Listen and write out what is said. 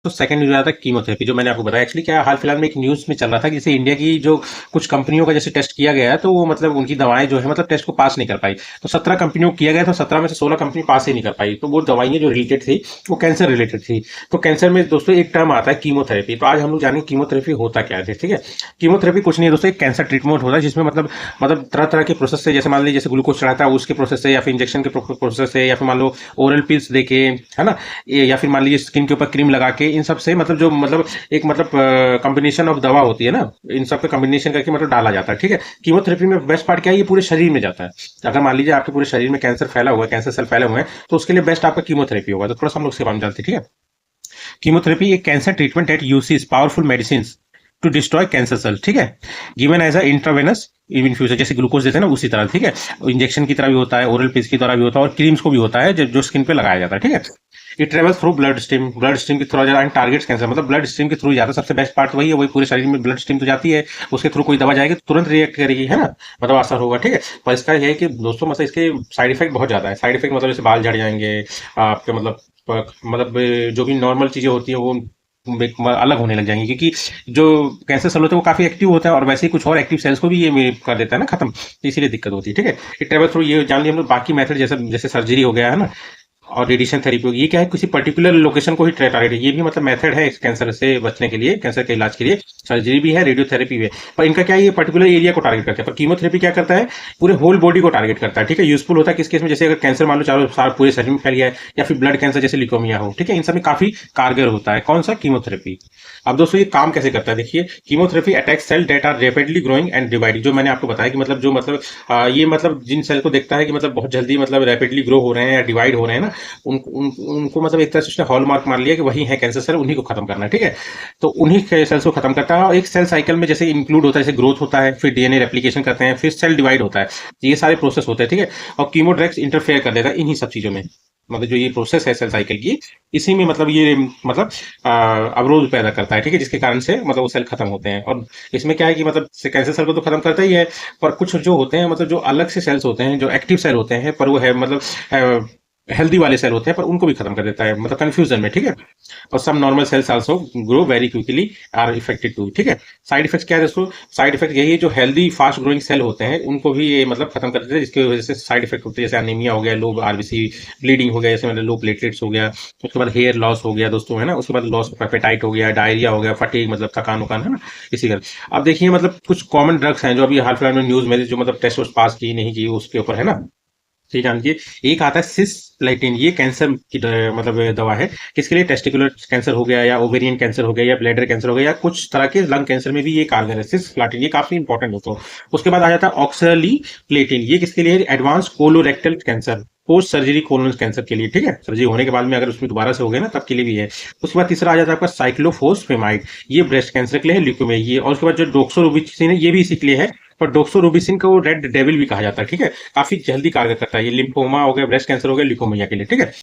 तो second news आया था कीमोथेरेपी, जो मैंने आपको बताया। एक्चुअली क्या है, हाल फिलहाल में एक न्यूज में चल रहा था कि जैसे इंडिया की जो कुछ कंपनियों का जैसे टेस्ट किया गया है, तो वो मतलब उनकी दवाएं जो है मतलब टेस्ट को पास नहीं कर पाई। तो 17 कंपनियों को किया गया, तो 17 में से 16 कंपनी पास ही नहीं कर पाई। तो वो दवाइयां जो रिलेटेड थी वो कैंसर रिलेटेड थी। तो कैंसर में दोस्तों एक टर्म आता है कीमोथेरेपी। तो आज हम लोग जानेंगे कीमोथेरेपी होता क्या है। ठीक है, कीमोथेरेपी कुछ नहीं है दोस्तों, एक कैंसर ट्रीटमेंट होता है जिसमें मतलब तरह तरह के प्रोसेस से, जैसे मान लीजिए जैसे ग्लूकोज चढ़ाता है उसके प्रोसेस से, या फिर इंजेक्शन के प्रोसेस से, या फिर मान लो ओरल पिल्स देके, है ना, या फिर मान लीजिए स्किन के ऊपर क्रीम लगा के, इन सब से मतलब जो मतलब एक मतलब कॉम्बिनेशन ऑफ दवा होती है ना, इन सब का कॉम्बिनेशन करके मतलब डाला जाता है। ठीक है, कीमोथेरेपी में बेस्ट पार्ट क्या है, ये पूरे शरीर में जाता है। अगर मान लीजिए आपके पूरे शरीर में कैंसर फैला हुआ है, कैंसर सेल फैले हुए हैं, तो उसके लिए बेस्ट आपका कीमोथेरेपी होगा। तो थोड़ा सा हम लोग इसके बारे में जानते हैं। ठीक है, कीमोथेरेपी एक cancer treatment that uses powerful medicine to destroy cancer cell. ठीक है, given as a intravenous infusion, जैसे ग्लूकोज देते हैं ना उसी तरह। ठीक है, इंजेक्शन की तरह भी होता है, ओरल पिल्स की तरह भी होता है, और क्रीम्स को भी होता है जो स्किन पे लगाया जाता है। ठीक है, it travels through blood stream के थ्रू जाता है, टारगेट्स कैंसर, मतलब ब्लड स्ट्रीम के थ्रू जाता है। सबसे बेस्ट पार्ट वही है, वही पूरे शरीर में ब्लड स्ट्रीम तो जाती है, उसके थ्रू कोई दवा जाएगी तो तुरंत रिएक्ट करेगी, है ना, मतलब असर होगा। ठीक है, पर इसका यह है कि दोस्तों मतलब इसके साइड इफेक्ट बहुत ज्यादा है। साइड इफेक्ट मतलब जैसे बाल झड़ जाएंगे आपके, मतलब जो भी नॉर्मल चीजें होती है वो अलग होने लग जाएंगी, क्योंकि जो कैंसर सेल होते हैं वो काफी एक्टिव होता है, और वैसे ही कुछ और एक्टिव सेल्स को भी ये कर देता है ना खत्म, तो इसीलिए दिक्कत होती है। ठीक है, ये ट्रेवल थ्रू, ये जान लिया हम लोग। बाकी मेथड जैसे जैसे सर्जरी हो गया है ना, और रेडिएशन थेरेपी होगी, ये क्या है, किसी पर्टिकुलर लोकेशन को ही टारगेट है। ये भी मतलब मेथड है कैंसर से बचने के लिए, कैंसर के इलाज के लिए। सर्जरी भी है, रेडियोथेरेपी भी है, पर इनका क्या है, ये पर्टिकुलर एरिया को टारगेट करते हैं। पर कीमोथेरेपी क्या करता है, पूरे होल बॉडी को टारगेट करता है। ठीक है, यूजफुल होता है किस केस में, जैसे अगर कैंसर मान लो चारों सार पूरे शरीर में फैल गया है, या फिर ब्लड कैंसर जैसे लिकोमिया हो। ठीक है, इन सब में काफी कारगर होता है कौन सा, कीमोथेरेपी। अब दोस्तों ये काम कैसे करता है, देखिए। Chemotherapy attack cell that are rapidly growing and dividing, जो मैंने आपको बताया कि मतलब जो मतलब ये मतलब जिन सेल को देखता है कि मतलब बहुत जल्दी मतलब रैपिडली ग्रो हो रहे हैं या डिवाइड हो रहे हैं ना, उनको मतलब एक तरह से उसने हॉलमार्क मार लिया कि वही है कैंसर सेल, उन्हीं को खत्म करना है। ठीक है, तो उन्हीं सेल्स को खत्म करता है। और एक सेल साइकिल में जैसे इंक्लूड होता है, जैसे ग्रोथ होता है, फिर डीएनए रेप्लिकेशन करते हैं, फिर सेल डिवाइड होता है, ये सारे प्रोसेस होते हैं। ठीक है, और कीमोड्रग्स इंटरफेयर कर देता है इन्हीं सब चीजों में। मतलब जो ये प्रोसेस है सेल साइकिल की, इसी में मतलब ये मतलब अवरोध पैदा करता है। ठीक है, जिसके कारण से मतलब वो सेल खत्म होते हैं। और इसमें क्या है कि मतलब कैंसर सेल को तो खत्म करता ही है, पर कुछ जो होते हैं मतलब जो अलग से सेल्स होते हैं, जो एक्टिव सेल होते हैं, पर वो है मतलब हेल्दी वाले सेल होते हैं, पर उनको भी खत्म कर देता है, मतलब कंफ्यूजन में। ठीक है, और some normal cells also grow very quickly are affected too. ठीक है, साइड इफेक्ट क्या है दोस्तों, साइड इफेक्ट यही है, जो हेल्दी फास्ट ग्रोइंग सेल होते हैं उनको भी ये मतलब खत्म कर देते हैं, जिसकी वजह से साइड इफेक्ट होते हैं, जैसे अनीमिया हो गया, लो आरबीसी, ब्लीडिंग हो गया, जैसे मतलब लो प्लेटलेट्स हो गया, उसके बाद हेयर लॉस हो गया दोस्तों, है ना, उसके बाद लॉस ऑफ एपेटाइट हो गया, डायरिया हो गया, फटीग मतलब थकान उकान, है ना, इसी कर। अब देखिए मतलब कुछ कॉमन ड्रग्स हैं जो अभी हाल फिलहाल में न्यूज में जो मतलब टेस्ट पास की नहीं की उसके ऊपर, है ना, ठीक है जानिए। एक आता है सिसप्लेटिन, ये कैंसर की मतलब दवा है, किसके लिए, टेस्टिकुलर कैंसर हो गया, या ओवेरियन कैंसर हो गया, या ब्लैडर कैंसर हो गया, या कुछ तरह के लंग कैंसर में भी ये कारगर है सिसप्लेटिन, ये काफी इंपॉर्टेंट होता है। उसके बाद आ जाता है ऑक्सली प्लेटिन, ये किसके लिए, advance colorectal cancer, post surgery colon cancer के लिए। ठीक है, सर्जरी होने के बाद में अगर उसमें दोबारा से हो गया ना, तब के लिए भी है। उसके बाद तीसरा आ जाता है आपका साइक्लोफोस्फेमाइड, ये ब्रेस्ट कैंसर के लिए है, ल्यूकेमिया ये। और उसके बाद जो डोक्सोरुबिसिन है, ये भी इसी के लिए है, पर डोक्सोरुबिसिन को रेड डेविल भी कहा जाता है। ठीक है, काफी जल्दी कार्य करता है, ये लिम्फोमा हो गया, ब्रेस्ट कैंसर हो गया, ल्यूकोमिया के लिए। ठीक है,